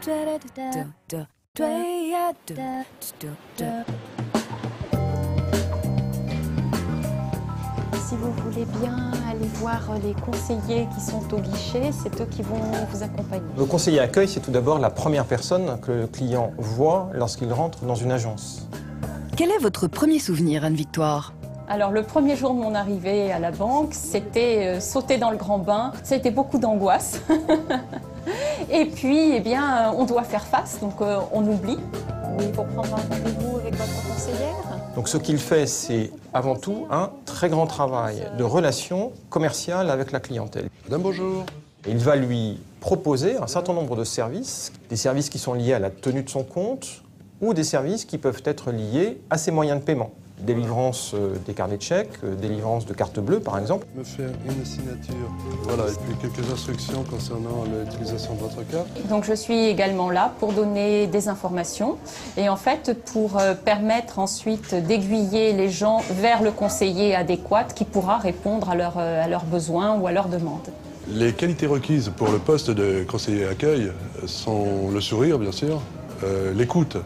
Si vous voulez bien aller voir les conseillers qui sont au guichet, c'est eux qui vont vous accompagner. Le conseiller accueil, c'est tout d'abord la première personne que le client voit lorsqu'il rentre dans une agence. Quel est votre premier souvenir, Anne-Victoire? Alors le premier jour de mon arrivée à la banque, c'était sauter dans le grand bain. Ça a été beaucoup d'angoisse. Et puis, eh bien, on doit faire face, donc on oublie. Oui, pour prendre un rendez-vous avec votre conseillère. Donc ce qu'il fait, c'est avant tout un très grand travail de relation commerciale avec la clientèle. Madame, bonjour. Et il va lui proposer un certain nombre de services, des services qui sont liés à la tenue de son compte ou des services qui peuvent être liés à ses moyens de paiement. Délivrance des carnets de chèques, délivrance de cartes bleues par exemple. Me faire une signature, voilà, et puis quelques instructions concernant l'utilisation de votre carte. Donc je suis également là pour donner des informations et en fait pour permettre ensuite d'aiguiller les gens vers le conseiller adéquat qui pourra répondre à leurs besoins ou à leurs demandes. Les qualités requises pour le poste de conseiller accueil sont le sourire, bien sûr, l'écoute,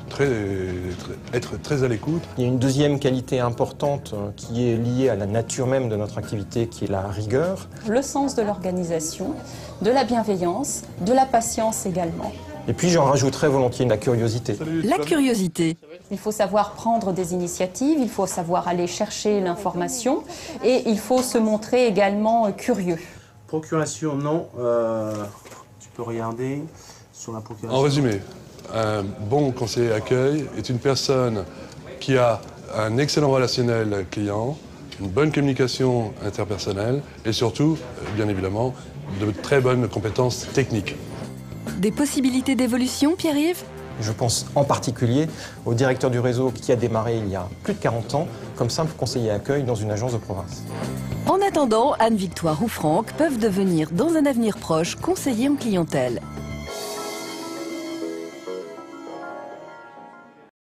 être très à l'écoute. Il y a une deuxième qualité importante qui est liée à la nature même de notre activité, qui est la rigueur. Le sens de l'organisation, de la bienveillance, de la patience également. Et puis j'en rajouterais volontiers la curiosité. Salut, La curiosité. Il faut savoir prendre des initiatives, il faut savoir aller chercher l'information et il faut se montrer également curieux. Procuration, non. Tu peux regarder sur la procuration. En résumé, un bon conseiller accueil est une personne qui a un excellent relationnel client, une bonne communication interpersonnelle et surtout, bien évidemment, de très bonnes compétences techniques. Des possibilités d'évolution, Pierre-Yves? Je pense en particulier au directeur du réseau qui a démarré il y a plus de 40 ans comme simple conseiller accueil dans une agence de province. En attendant, Anne-Victoire ou Franck peuvent devenir dans un avenir proche conseillers en clientèle.